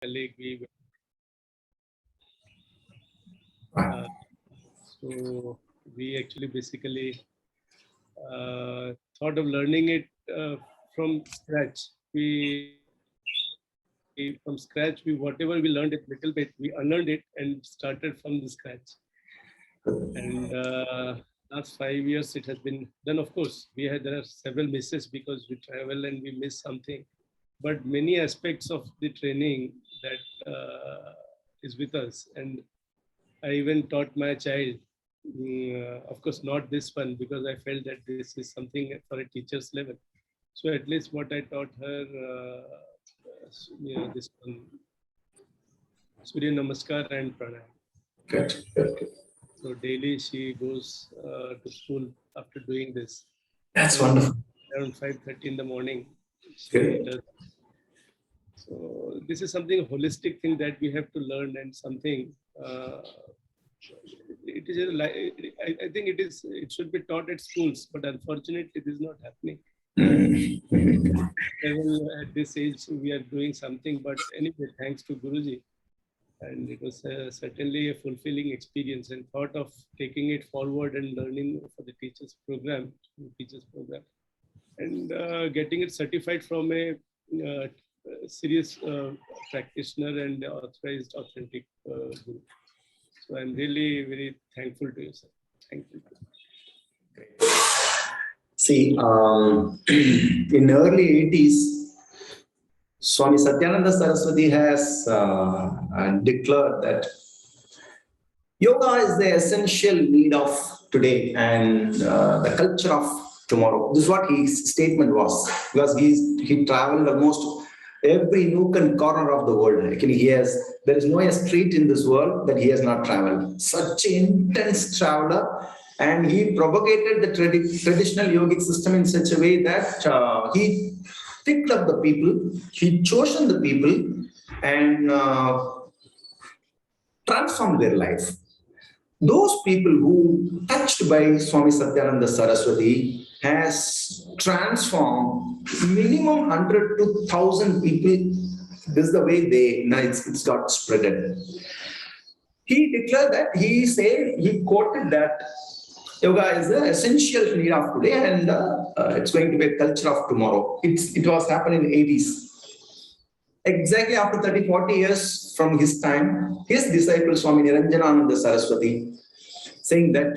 colleague, so we actually basically thought of learning it from scratch. From scratch, whatever we learned it little bit, we unlearned it and started from the scratch. And last 5 years it has been done. Of course, there are several misses because we travel and we miss something, but many aspects of the training that is with us. And I even taught my child, of course not this one, because I felt that this is something for a teacher's level. So at least what I taught her, this one, Surya Namaskar and Pranayam. Good. So daily she goes to school after doing this. That's wonderful. Around 5:30 in the morning. She does. So this is something holistic thing that we have to learn, and something it is I think it should be taught at schools, but unfortunately it is not happening. At this age we are doing something, but anyway, thanks to Guruji. And it was certainly a fulfilling experience, and thought of taking it forward and learning for the teachers program, and getting it certified from a serious practitioner and authorized, authentic guru. So I'm really very thankful to you, sir. Thank you. See, in early 80s, Swami Satyananda Saraswati has declared that yoga is the essential need of today and the culture of tomorrow. This is what his statement was, because he traveled almost every nook and corner of the world. Actually, there is no street in this world that he has not traveled. Such an intense traveler, and he propagated the traditional yogic system in such a way that he picked up the people, he chosen the people, and transformed their life. Those people who touched by Swami Satyananda Saraswati has transformed minimum 100 to 1,000 people. This is the way it's got spreaded. He declared that, he quoted that yoga is the essential need of today, and it's going to be a culture of tomorrow. It was happening in 80s. Exactly after 30-40 years from his time, his disciple Swami Niranjanananda Saraswati saying that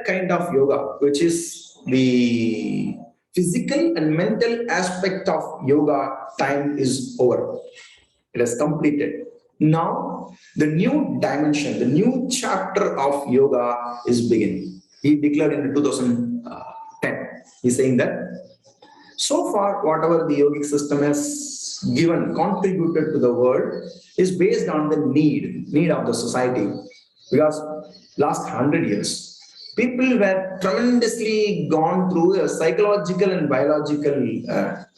kind of yoga, which is the physical and mental aspect of yoga, time is over. It has completed. Now, the new dimension, the new chapter of yoga is beginning. He declared in 2010. He's saying that so far, whatever the yogic system has contributed to the world is based on the need of the society. Because last 100 years, people were tremendously gone through psychological and biological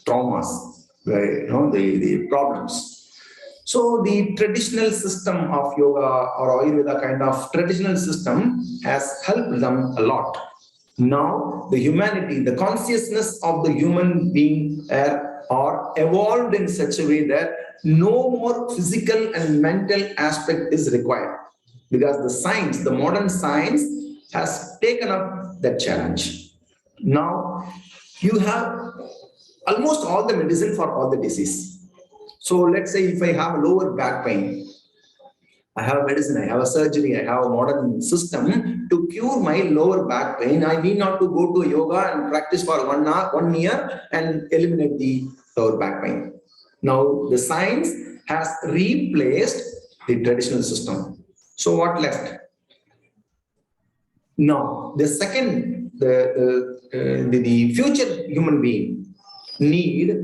traumas, the problems. So the traditional system of yoga or Ayurveda kind of traditional system has helped them a lot. Now the humanity, the consciousness of the human being are evolved in such a way that no more physical and mental aspect is required, because the modern science has taken up that challenge. Now you have almost all the medicine for all the disease. So let's say if I have lower back pain, I have medicine, I have a surgery, I have a modern system to cure my lower back pain. I need not to go to yoga and practice for 1 year and eliminate the lower back pain. Now the science has replaced the traditional system. So what left? Now the second, the future human being need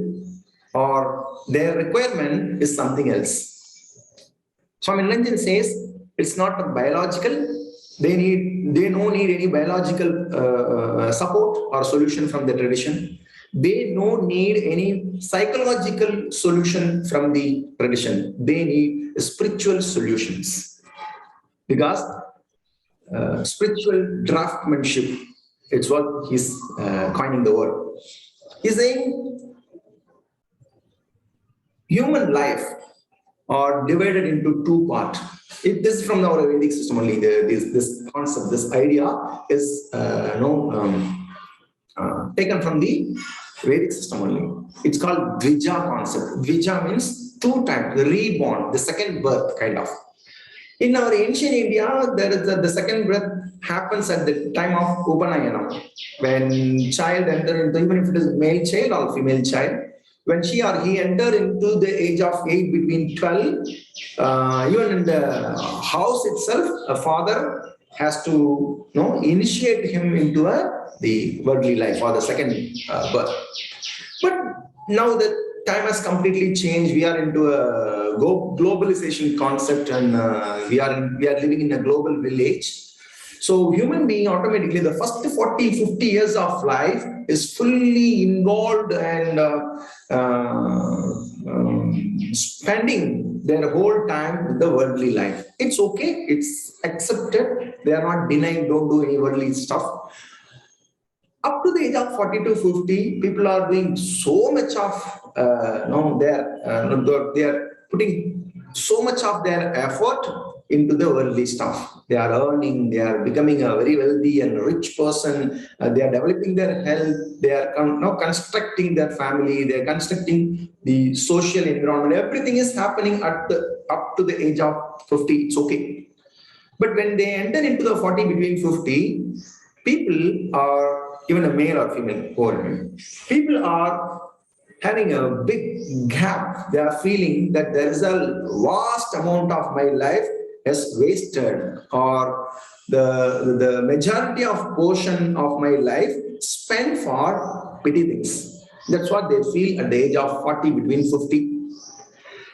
or their requirement is something else. Swami Niranjan says it's not a biological. They don't need any biological support or solution from the tradition. They don't need any psychological solution from the tradition. They need spiritual solutions, because spiritual draftsmanship, it's what he's coining the word. He's saying human life are divided into two parts. If this is from our Vedic system only, this concept, this idea is taken from the Vedic system only. It's called Dvija concept. Dvija means two times, the reborn, the second birth kind of. In our ancient India, there is the second birth happens at the time of Upanayana, when child enter into, even if it is male child or female child, when she or he enter into the age of 8 between 12, even in the house itself, a father has to initiate him into the worldly life or the second birth. But now the time has completely changed. We are into a globalization concept, and we are living in a global village. So human being automatically, the first 40, 50 years of life is fully involved and spending their whole time with the worldly life. It's okay. It's accepted. They are not denying, don't do any worldly stuff. Up to the age of 40 to 50, people are doing so much of, they are putting so much of their effort into the worldly stuff. They are earning, they are becoming a very wealthy and rich person. They are developing their health. They are constructing their family. They are constructing the social environment. Everything is happening up to the age of 50. It's okay. But when they enter into the 40 between 50, people are, even a male or female, people are having a big gap. They are feeling that there is a vast amount of my life has wasted, or the majority of portion of my life spent for petty things. That's what they feel at the age of 40 between 50.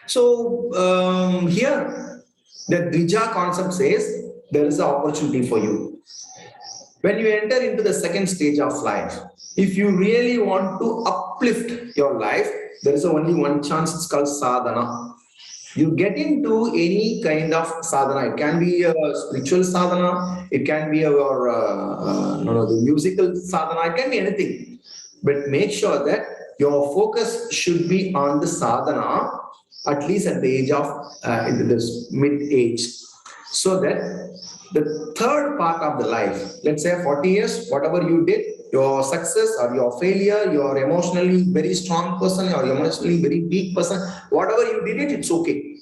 So here the Dvija concept says there is an opportunity for you. When you enter into the second stage of life, if you really want to uplift your life, there is only one chance. It's called sadhana. You get into any kind of sadhana. It can be a spiritual sadhana. It can be the musical sadhana. It can be anything. But make sure that your focus should be on the sadhana, at least at the age of this mid-age, so that the third part of the life, let's say 40 years, whatever you did, your success or your failure, your emotionally very strong person or emotionally very weak person, whatever you did it's okay.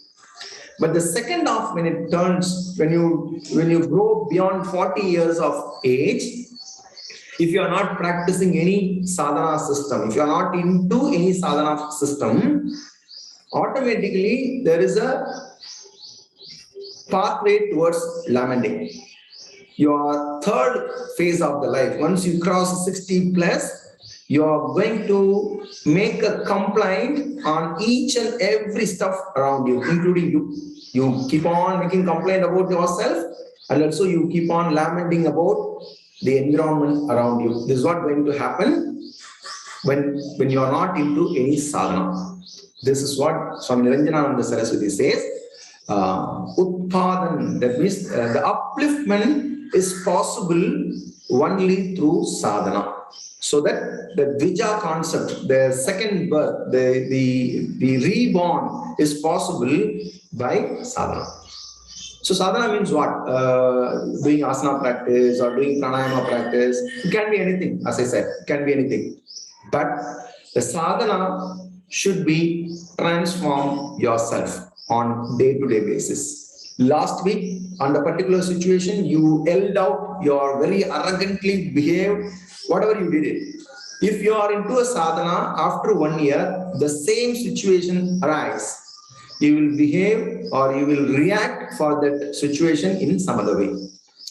But the second half, when it turns, when you grow beyond 40 years of age, if you are not practicing any sadhana system, if you are not into any sadhana system, automatically there is a pathway towards lamenting. Your third phase of the life, once you cross 60 plus, you are going to make a complaint on each and every stuff around you, including you. You keep on making complaint about yourself, and also you keep on lamenting about the environment around you. This is what going to happen when you are not into any sadhana. This is what Swami Niranjanananda Saraswati says. Utpadan, that means the upliftment is possible only through sadhana. So that the Dvija concept, the second birth, the reborn is possible by sadhana. So sadhana means what? Doing asana practice or doing pranayama practice. It can be anything, as I said, it can be anything. But the sadhana should be transform yourself on day-to-day basis. Last week, on the particular situation, you held out, you are very arrogantly behaved, whatever you did it. If you are into a sadhana, after 1 year, the same situation arises. You will behave or you will react for that situation in some other way.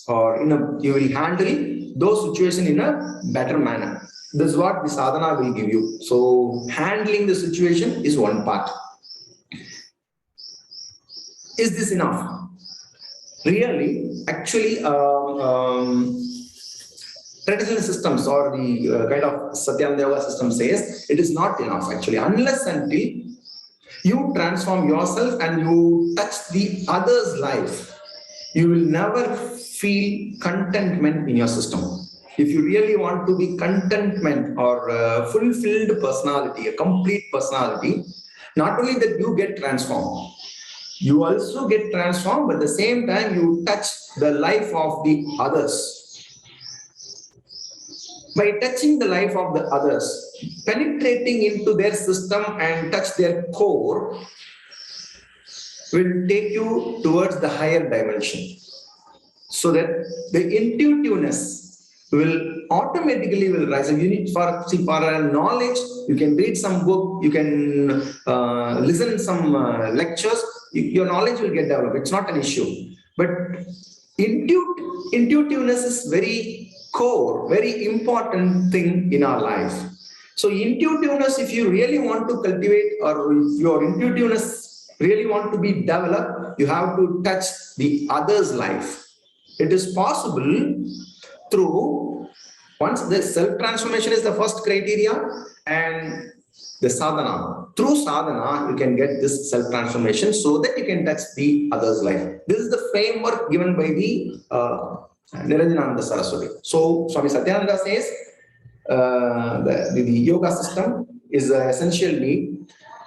Or you will handle those situations in a better manner. This is what the sadhana will give you. So handling the situation is one part. Is this enough? Really, actually, traditional systems or the kind of SATYAM Yoga system says it is not enough actually, unless until you transform yourself and you touch the other's life. You will never feel contentment in your system. If you really want to be contentment or fulfilled personality, a complete personality, Not only that you get transformed, you also get transformed, but at the same time you touch the life of the others. By touching the life of the others, penetrating into their system and touch their core will take you towards the higher dimension. So that the intuitiveness will automatically will rise. You need for knowledge, you can read some book, you can listen some lectures, your knowledge will get developed. It's not an issue. But intuitiveness is very core, very important thing in our life. So intuitiveness, if you really want to cultivate, or if your intuitiveness really want to be developed, you have to touch the other's life. It is possible through, once the self-transformation is the first criteria, and the sadhana. Through sadhana, you can get this self-transformation so that you can touch the other's life. This is the framework given by the Niranjananda Saraswati. So Swami Satyananda says the yoga system is an essential need.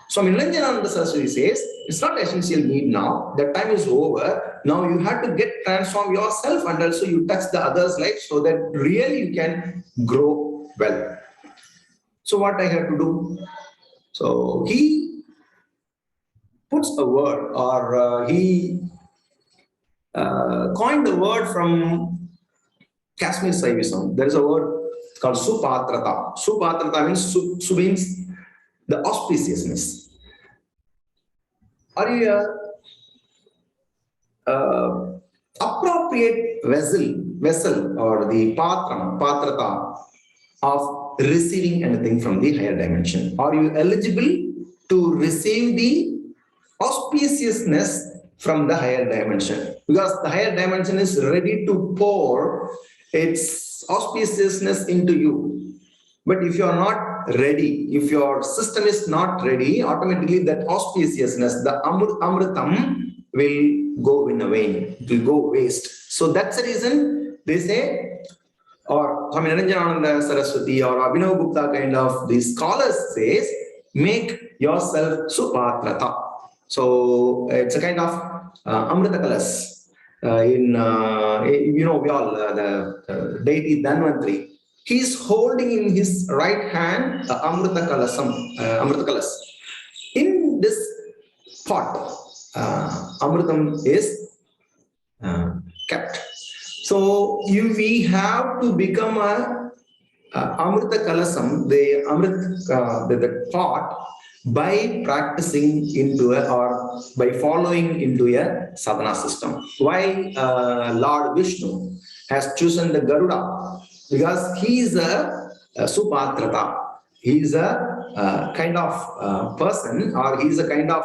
Swami Niranjananda Saraswati says it's not essential need now. That time is over. Now you have to get transform yourself, and also you touch the other's life so that really you can grow well. So what I have to do? So he puts a word, or he coined the word from Kashmir Saivism. There is a word called Supatrata. Supatrata means su means the auspiciousness. Are you appropriate vessel or the patrata of receiving anything from the higher dimension? Are you eligible to receive the auspiciousness from the higher dimension? Because the higher dimension is ready to pour its auspiciousness into you. But if you are not ready, if your system is not ready, automatically that auspiciousness, the amritam, will go in a vain, it will go waste. So that's the reason they say, or Swami Niranjananda Saraswati or Abhinav Gupta kind of these scholars says, make yourself supatrata. So it's a kind of amrita kalas. We all, the deity Dhanvantri, he is holding in his right hand the amrita kalas. In this pot, amritam is kept. So we have to become a amrita kalasam, the pot, by practicing into or by following into a sadhana system. Why Lord Vishnu has chosen the Garuda? Because he is a supatrata. He is a kind of person, or he is a kind of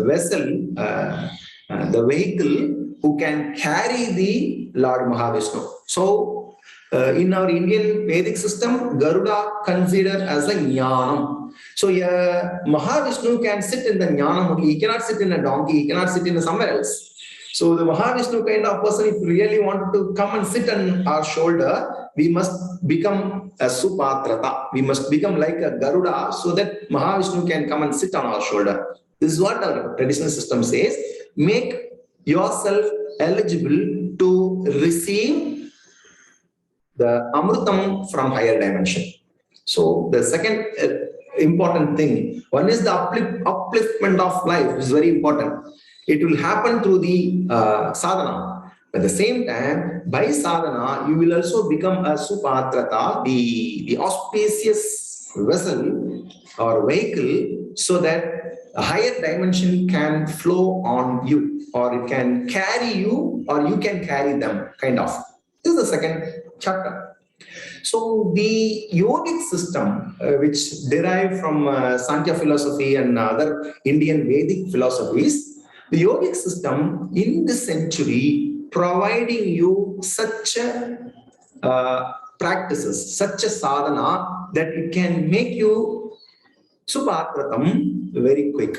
vessel, the vehicle who can carry the Lord Mahavishnu. So, in our Indian Vedic system, Garuda considered as a jnanam. So, Mahavishnu can sit in the jnanam only. He cannot sit in a donkey. He cannot sit in somewhere else. So, the Mahavishnu kind of person, if we really want to come and sit on our shoulder, we must become a supatrata. We must become like a Garuda so that Mahavishnu can come and sit on our shoulder. This is what our traditional system says. Make yourself eligible to receive the amrutam from higher dimension. So the second important thing, one is the upliftment of life is very important. It will happen through the sadhana. At the same time, by sadhana, you will also become a supatrata, the auspicious vessel or vehicle, so that a higher dimension can flow on you, or it can carry you, or you can carry them, kind of. This is the second chapter. So the yogic system, which derived from Sankhya philosophy and other Indian Vedic philosophies, the yogic system in this century providing you such practices, such a sadhana, that it can make you supatratam very quick.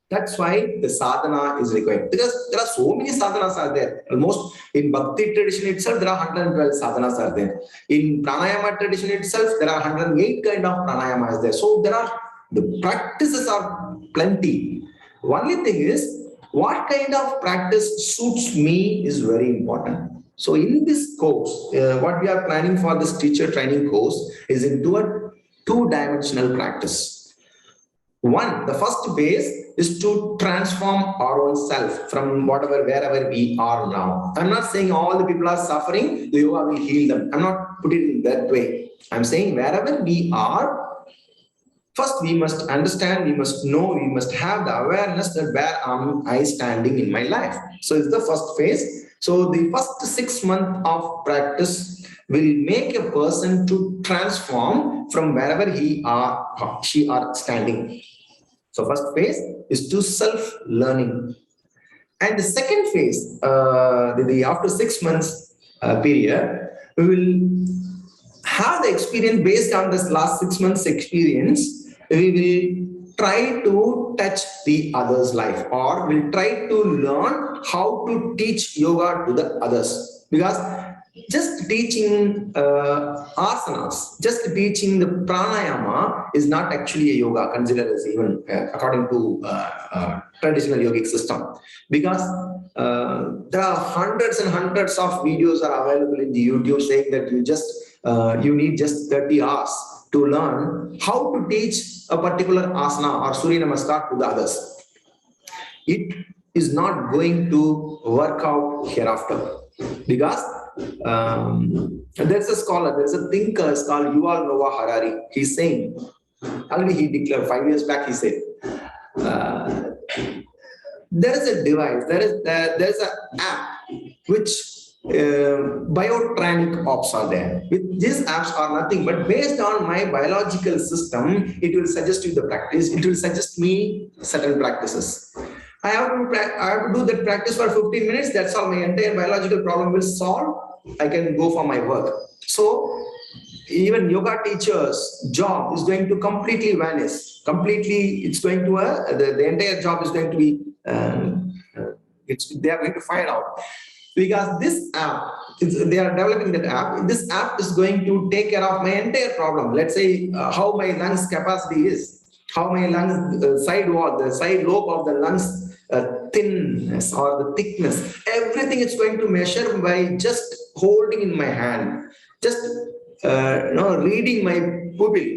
That's why the sadhana is required. Because there are so many sadhanas are there. Almost in Bhakti tradition itself, there are 112 sadhanas are there. In Pranayama tradition itself, there are 108 kind of pranayama is there. So there are The practices are plenty. Only thing is, what kind of practice suits me is very important. So in this course, what we are planning for this teacher training course is into a two-dimensional practice. One, the first base is to transform our own self from whatever, wherever we are now. I'm not saying all the people are suffering, the yoga will heal them. I'm not putting it in that way. I'm saying wherever we are, first we must understand, we must know, we must have the awareness that where am I standing in my life. So it's the first phase. So the first 6 months of practice will make a person to transform from wherever he or she are standing. So first phase is to self-learning. And the second phase, after 6 months period, we will have the experience based on this last 6 months experience. We will try to touch the other's life, or we'll try to learn how to teach yoga to the others. Because just teaching asanas, just teaching the pranayama is not actually a yoga considered as even according to traditional yogic system. Because there are hundreds and hundreds of videos are available in the YouTube saying that you need just 30 hours to learn how to teach a particular asana or Surya Namaskar to the others. It is not going to work out hereafter. Because there's a scholar, there's a thinker called Yuval Noah Harari. He's saying, already he declared 5 years back, he said, there is a device, there's an app which biotronic apps are there. These apps are nothing but based on my biological system, it will suggest you the practice, it will suggest me certain practices. I have to do that practice for 15 minutes, that's all, my entire biological problem will solve. I can go for my work. So even yoga teachers' job is going to completely vanish. Completely, it's going to the entire job is going to be they are going to find out. Because this app, they are developing that app. This app is going to take care of my entire problem. Let's say how my lungs capacity is, how my lungs side wall, the side lobe of the lungs thinness or the thickness. Everything is going to measure by just holding in my hand, just reading my pupil.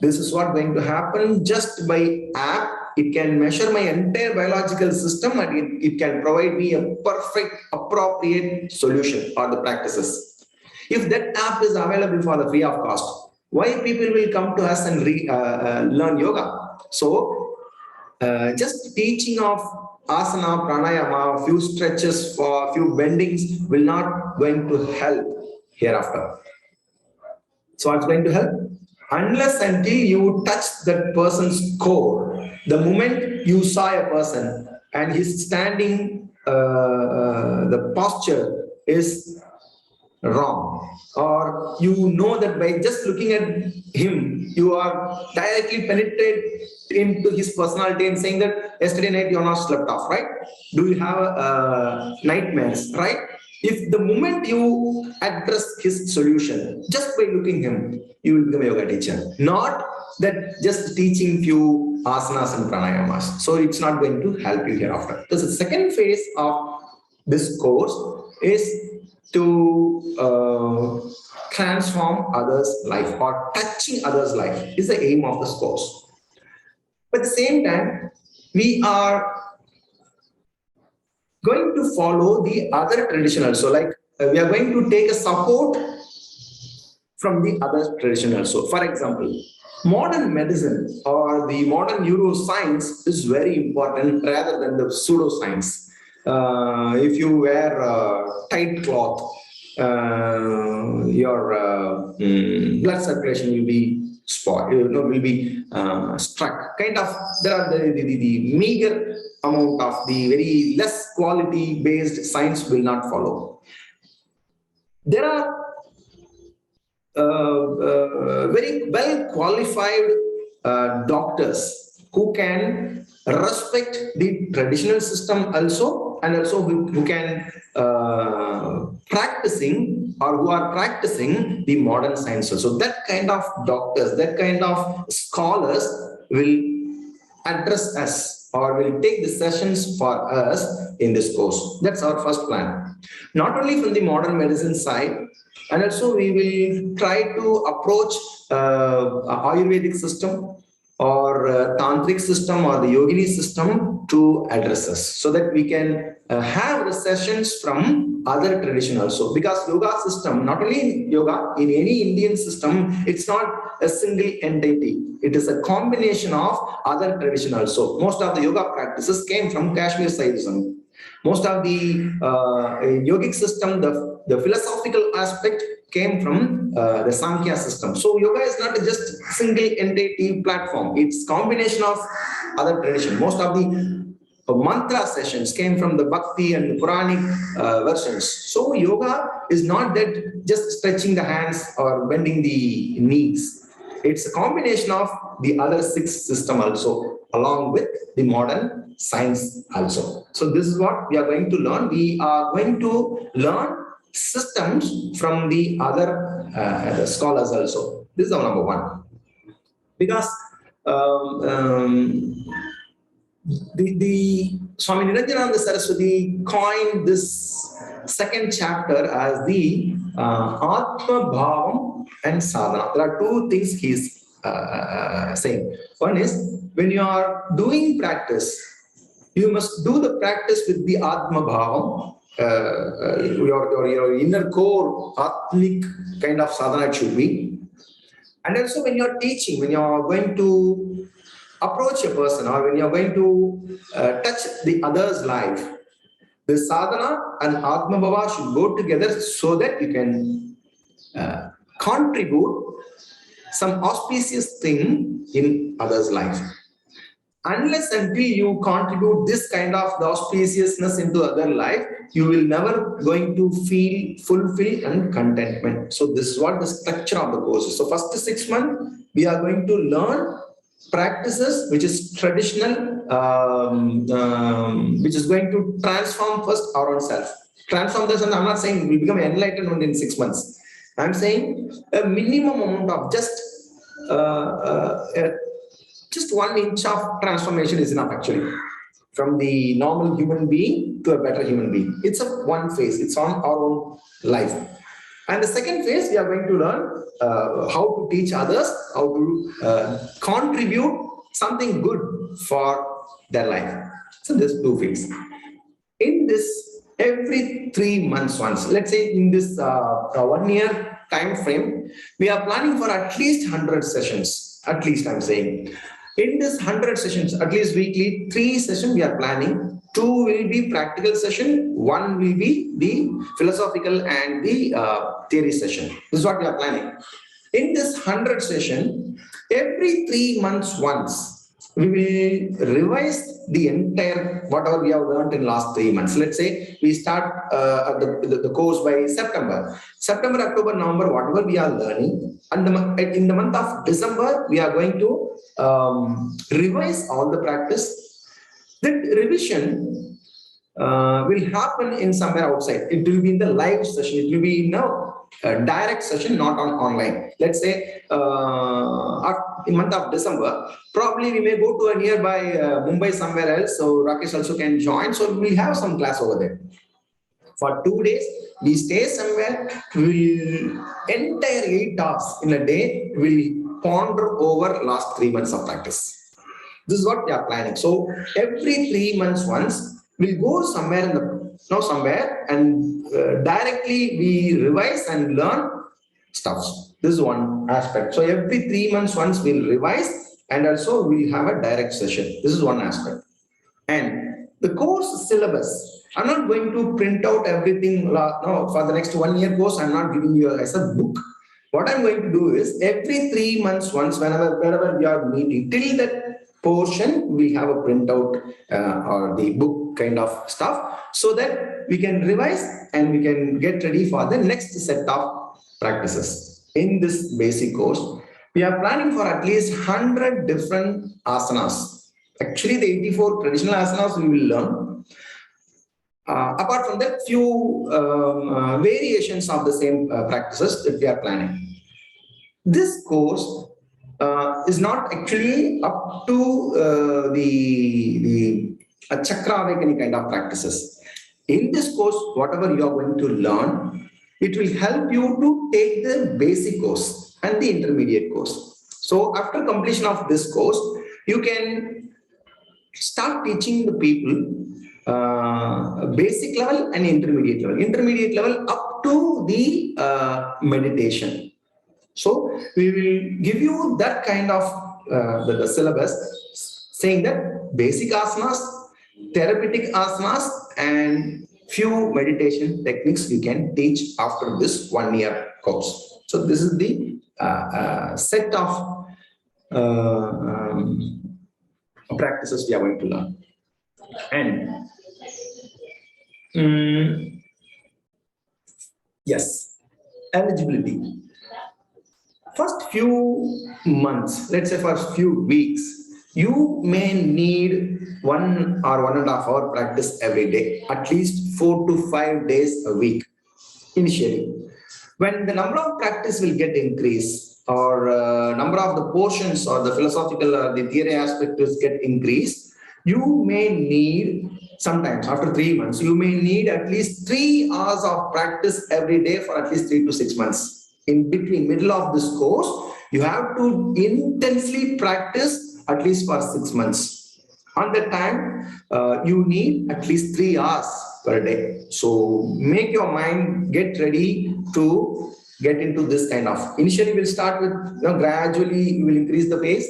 This is what going to happen just by app. It can measure my entire biological system and it can provide me a perfect, appropriate solution for the practices. If that app is available for the free of cost, why people will come to us and learn yoga? So, just teaching of asana, pranayama, few stretches for few bendings will not going to help hereafter. So, what's going to help? Unless until you touch that person's core. The moment you saw a person and he's standing, the posture is wrong, or you know that by just looking at him, you are directly penetrated into his personality and saying that yesterday night you're not slept off, right? Do you have nightmares, right? If the moment you address his solution, just by looking him, you will become a yoga teacher. Not that just teaching few asanas and pranayamas. So it's not going to help you hereafter. So the second phase of this course is to transform others' life, or touching others' life is the aim of this course. But at the same time, we are going to follow the other traditional. So like we are going to take a support from the other traditional. So for example, modern medicine or the modern neuroscience is very important rather than the pseudoscience. If you wear tight cloth, your blood circulation will be spoiled, will be struck. Kind of, there are the meager amount of the very less quality based science will not follow. There are very well qualified doctors who can respect the traditional system also and also who can practicing or who are practicing the modern science. So that kind of doctors, that kind of scholars will address us or will take the sessions for us in this course. That's our first plan. Not only from the modern medicine side, and also we will try to approach Ayurvedic system or tantric system or the yogini system to address us, so that we can have the sessions from other tradition also. Because yoga system, not only in yoga, in any Indian system, it's not a single entity. It is a combination of other tradition also. Most of the yoga practices came from Kashmir Saivism. Most of the yogic system, the philosophical aspect came from the Samkhya system. So yoga is not just single entity platform. It's combination of other tradition. Most of the mantra sessions came from the Bhakti and the Puranic versions. So yoga is not that just stretching the hands or bending the knees. It's a combination of the other 6 system also, along with the modern science also. So this is what we are going to learn. We are going to learn systems from the other scholars also. This is our number 1. Because the Swami Niranjananda Saraswati coined this second chapter as the Atma Bhavam and Sadhana. There are 2 things he's saying. One is, when you are doing practice, you must do the practice with the Atma Bhavam, your inner core, Atmic kind of sadhana it should be. And also when you are teaching, when you are going to approach a person, or when you are going to touch the other's life, the sadhana and Atma Bhava should go together, so that you can contribute some auspicious thing in others' life. Unless until you contribute this kind of the auspiciousness into other life, you will never going to feel fulfilled and contentment. So this is what the structure of the course is. So first 6 months, we are going to learn practices which is traditional, which is going to transform first our own self. Transform this, and I'm not saying we become enlightened only in 6 months. I'm saying a minimum amount of just 1 inch of transformation is enough actually, from the normal human being to a better human being. It's a one phase. It's on our own life. And the second phase, we are going to learn how to teach others, how to contribute something good for their life. So there's 2 phases. In this, every 3 months once, let's say in this 1 year time frame, we are planning for at least 100 sessions. At least I'm saying. In this 100 sessions, at least weekly, 3 sessions we are planning. 2 will be practical session, 1 will be the philosophical and the theory session. This is what we are planning. In this 100 session, every 3 months once, we will revise the entire whatever we have learned in last 3 months. Let's say we start the course by September, October, November, whatever we are learning, and in the month of December we are going to revise all the practice. That revision will happen in somewhere outside. It will be in the live session. It will be in a direct session, not on online. Let's say in month of December, probably we may go to a nearby Mumbai somewhere else. So Rakesh also can join. So we'll have some class over there. For 2 days, we stay somewhere. We'll entire 8 hours in a day. We'll ponder over last 3 months of practice. This is what we are planning. So every 3 months once, we'll go somewhere somewhere and directly we revise and learn stuff. This is one aspect. So every 3 months once we'll revise, and also we'll have a direct session. This is one aspect. And the course syllabus, I'm not going to print out everything for the next 1 year course. I'm not giving you as a book. What I'm going to do is every 3 months once, wherever we are meeting, till that portion we have a printout or the book kind of stuff, so that we can revise and we can get ready for the next set of practices. In this basic course, we are planning for at least 100 different asanas. Actually, the 84 traditional asanas we will learn. apart from that, few variations of the same practices that we are planning. This course is not actually up to the chakra awakening kind of practices. In this course, whatever you are going to learn, it will help you to take the basic course and the intermediate course. So after completion of this course, you can start teaching the people basic level and intermediate level. Intermediate level up to the meditation. So we will give you that kind of the syllabus, saying that basic asanas, therapeutic asanas, and few meditation techniques you can teach after this 1 year course. So this is the set of practices we are going to learn. And yes, eligibility. First few months, let's say first few weeks, you may need 1 or 1.5 hour practice every day, at least 4 to 5 days a week initially. When the number of practice will get increased, or number of the portions or the philosophical or the theory aspect will get increased, you may need, sometimes after 3 months, you may need at least 3 hours of practice every day for at least 3 to 6 months. In between, middle of this course, you have to intensely practice at least for 6 months. On that time, you need at least 3 hours per day. So make your mind get ready to get into this kind of. Initially, we'll start with, gradually we will increase the pace.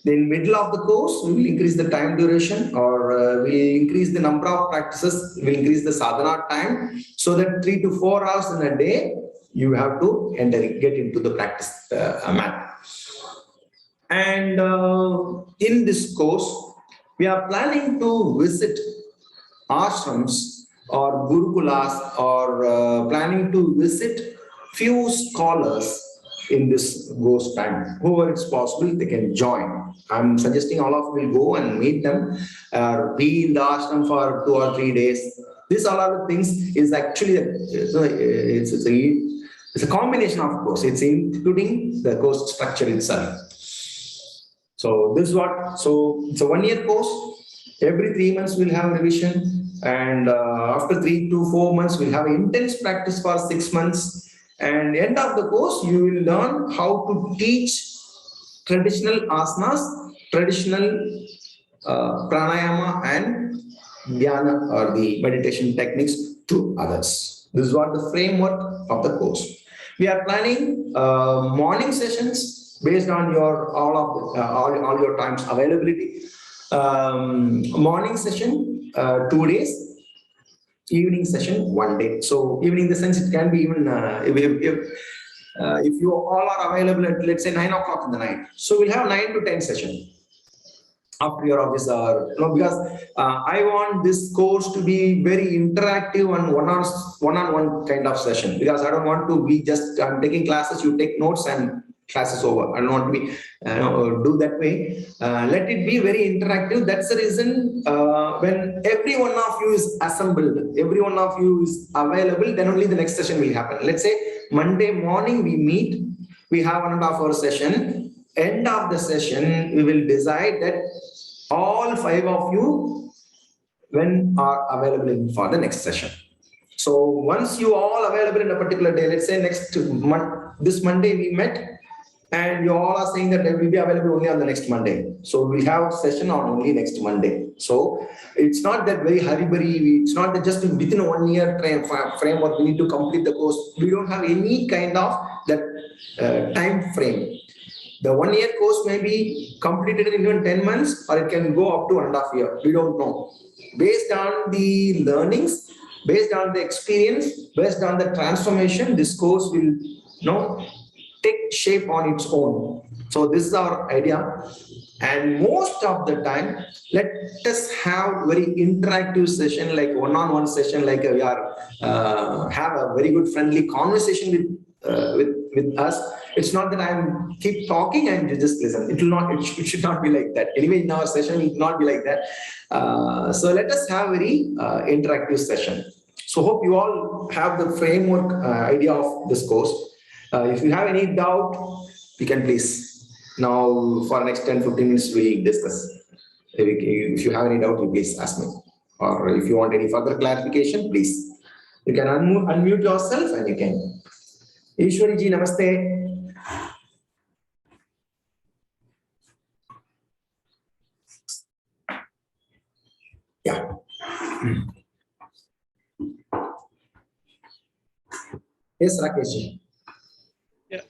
Then middle of the course, we will increase the time duration, or we increase the number of practices, we will increase the sadhana time, so that 3 to 4 hours in a day, you have to get into the practice mat. And in this course, we are planning to visit ashrams or gurukulas, or planning to visit few scholars in this course time. Whoever it's possible, they can join. I'm suggesting all of you will go and meet them, or be in the ashram for 2 or 3 days. These all other things is actually it's a combination of course. It's including the course structure itself. So this is what. So it's a 1 year course. Every 3 months we'll have revision, and after 3 to 4 months we'll have intense practice for 6 months. And end of the course, you will learn how to teach traditional asanas, traditional pranayama and dhyana, or the meditation techniques, to others. This is what the framework of the course. We are planning morning sessions based on your all your times availability. Morning session 2 days, evening session 1 day. So evening in the sense, it can be even if you all are available at, let's say, 9 o'clock in the night. So we'll have 9 to 10 session after your office hour, because I want this course to be very interactive and one-on-one kind of session, because I don't want to be just, I'm taking classes, you take notes and classes over. I don't want to be do that way. Let it be very interactive. That's the reason when every one of you is assembled, every one of you is available, then only the next session will happen. Let's say Monday morning we meet, we have 1.5 hour session. End of the session, we will decide that all 5 of you when are available for the next session. So once you all available in a particular day, let's say this Monday we met, and you all are saying that they will be available only on the next Monday. So we have session on only next Monday. So it's not that very hurry-burry. It's not that just within a 1 year framework we need to complete the course. We don't have any kind of that time frame. The 1 year course may be completed in even 10 months, or it can go up to 1.5 years. We don't know. Based on the learnings, based on the experience, based on the transformation, this course will take shape on its own. So this is our idea. And most of the time, let us have very interactive session, like one-on-one session, like we are have a very good friendly conversation with with us. It's not that I'm keep talking and you just listen. It will not. It should not be like that. Anyway, in our session, it will not be like that. So let us have very interactive session. So hope you all have the framework idea of this course. If you have any doubt, you can please now for next 10-15 minutes we discuss. If you have any doubt, you please ask me. Or if you want any further clarification, please. You can unmute yourself and you can. Ishwari ji, namaste. Yeah. Yes, Rakesh ji. Yeah.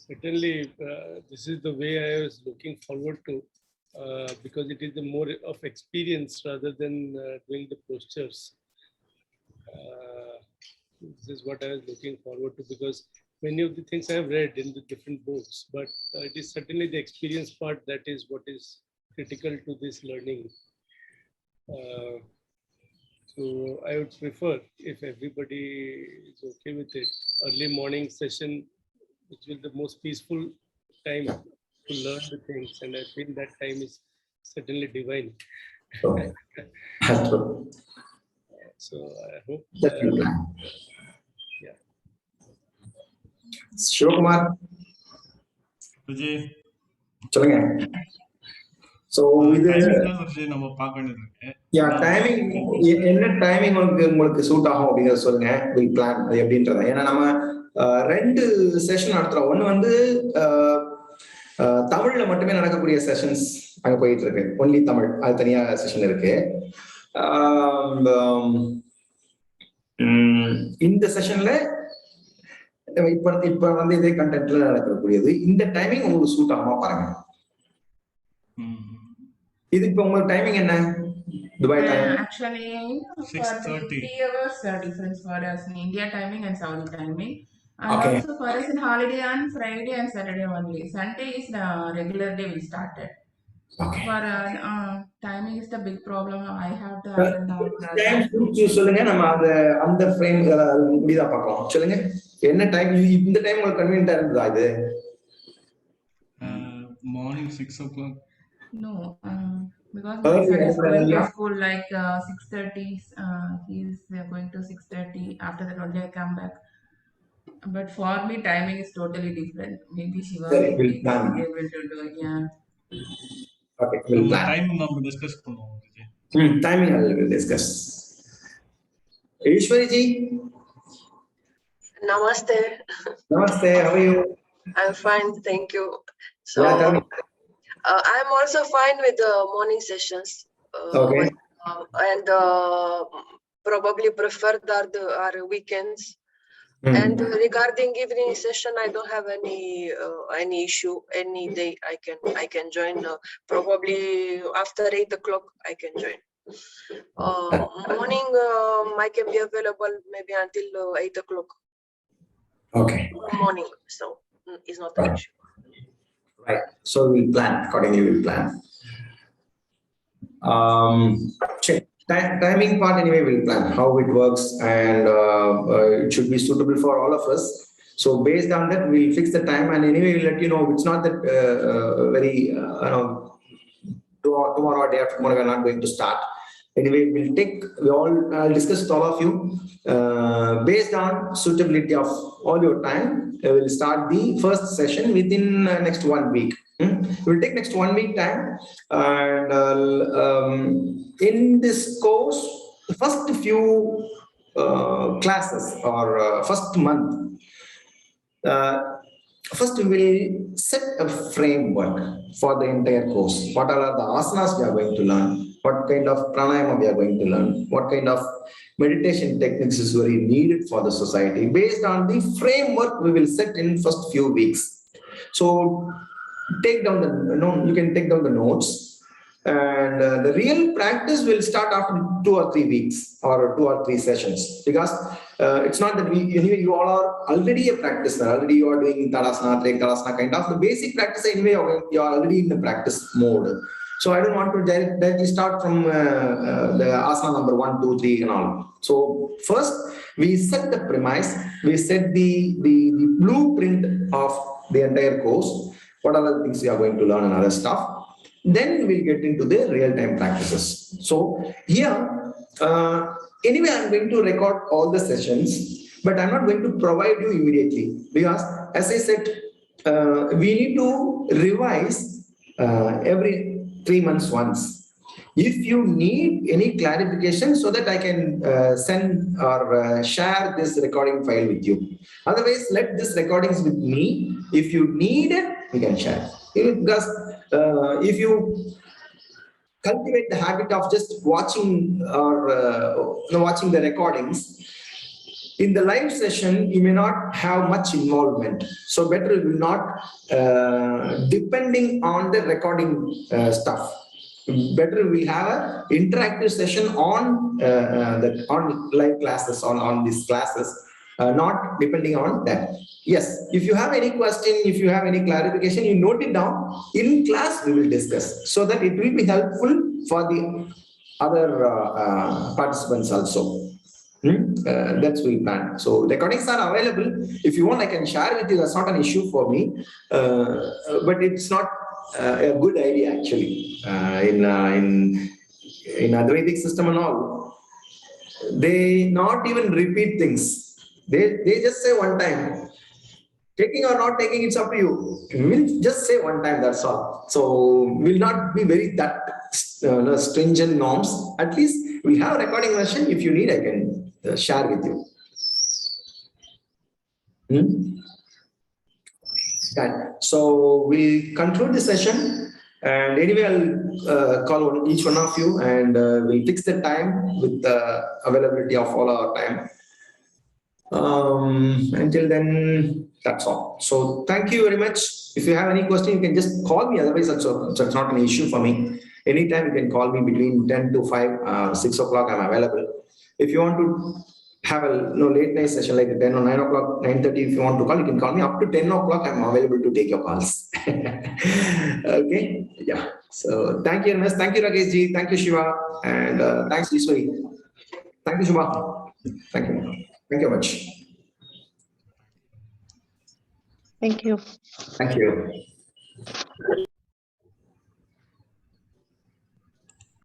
Certainly, this is the way I was looking forward to, because it is the more of experience rather than doing the postures. This is what I was looking forward to, because many of the things I have read in the different books, but it is certainly the experience part that is what is critical to this learning. So I would prefer, if everybody is okay with it, early morning session, which will be the most peaceful time to learn the things, and I feel that time is certainly divine. Okay. So I hope. Yeah. Shivakumar. Vijay. So with timing, என்ன timing உங்களுக்கு suit ஆகும் அப்படிங்கறத சொல்லுங்க. Will plan அது எப்படின்றத. ஏன்னா நம்ம ரெண்டு செஷன் நடத்துறோம். ஒன்னு வந்து தமிழ்ல மட்டுமே நடக்கக்கூடிய செஷன்ஸ் அங்க போயிட்டு இருக்கு. ஒன்லி தமிழ், அது தனியா செஷன் இருக்கு. இந்த செஷன்ல இப்ப வந்து இதே கண்டென்ட்ல நடக்கக்கூடியது. இந்த டைமிங் உங்களுக்கு சூட் ஆகுமா பாருங்க. இது இப்ப உங்களுக்கு டைமிங் என்ன? Dubai time? Actually, 6:30. 3 hours difference for us in India timing and Saudi timing. And Okay. also for us in holiday on Friday and Saturday only. Sunday is the regular day we started. Okay. For timing is the big problem. I have to attend time சொல்லுங்க. நம்ம அந்த frame முடிதா பார்க்கலாம். சொல்லுங்க என்ன time இந்த time உங்களுக்கு கன்வீனியன்ட்டா இருந்ததா? இது morning 6 o'clock. No, because my son is going to school like 6:30. He is going to 6:30. After that only I come back. But for me, timing is totally different. Maybe Shiva will be able to do it. Yeah. Okay, we'll plan. Time நம்ம discuss பண்ணுவோம். Timing I will discuss. Ishwari ji. Namaste. Namaste. How are you? I'm fine, thank you. So Yeah, I'm also fine with the morning sessions. Okay. And probably preferred are weekends. And regarding evening session, I don't have any issue. Any day I can join. Probably after 8 o'clock I can join. Morning I can be available maybe until 8 o'clock. Okay. Morning, so it's not an issue. Right. So we'll plan accordingly. We'll plan. Check. Timing part anyway we'll plan how it works, and it should be suitable for all of us. So based on that we'll fix the time, and anyway we'll let you know. It's not that very tomorrow or day after tomorrow we're not going to start. Anyway, I'll discuss with all of you based on suitability of all your time. I will start the first session within next 1 week. It will take next 1 week time, and in this course, the first few classes or first month, first we will set a framework for the entire course. What are the asanas we are going to learn? What kind of pranayama we are going to learn? What kind of meditation techniques is very needed for the society? Based on the framework we will set in first few weeks. So take down you can take down the notes, and the real practice will start after 2 or 3 weeks or 2 or 3 sessions, because it's not that anyway you all are already a practitioner. Already you are doing Tadasana, Tadasana kind of the basic practice. Anyway you are already in the practice mode. So I don't want to directly start from the asana number 1, 2, 3 and all. So first we set the premise, we set the blueprint of the entire course, what are the things we are going to learn and other stuff. Then we'll get into the real-time practices. So here, anyway, I'm going to record all the sessions, but I'm not going to provide you immediately because, as I said, we need to revise every 3 months once. If you need any clarification so that I can send or share this recording file with you. Otherwise, let this recordings with me. If you need it, we can share. Because if you cultivate the habit of just watching or watching the recordings, in the live session, you may not have much involvement. So better will not depending on the recording stuff. Better we have an interactive session on on live classes, on these classes, not depending on that. Yes, if you have any question, if you have any clarification, you note it down. In class, we will discuss so that it will be helpful for the other participants also. That's we plan. So recordings are available. If you want, I can share with you. That's not an issue for me, but it's not a good idea actually. In Advaitic system and all, they not even repeat things. They just say one time. Taking or not taking, it's up to you. We'll just say one time. That's all. So we'll not be very that stringent norms. At least we have a recording version. If you need, I can share with you. Right. So we'll conclude the session, and anyway, I'll call each one of you, and we'll fix the time with the availability of all our time. Until then, that's all. So thank you very much. If you have any question, you can just call me. Otherwise, that's not an issue for me. Anytime you can call me between 10 to 5, 6 o'clock, I'm available. If you want to have a late night session like 10 or 9 o'clock, 9:30, if you want to call, you can call me up to 10 o'clock. I'm available to take your calls. Okay. Yeah. So thank you, Ernest. Thank you, Rakesh ji. Thank you, Shiva. And thanks, Ishwari. Thank you, Shiva. Thank you. Thank you very much. Thank you. Thank you.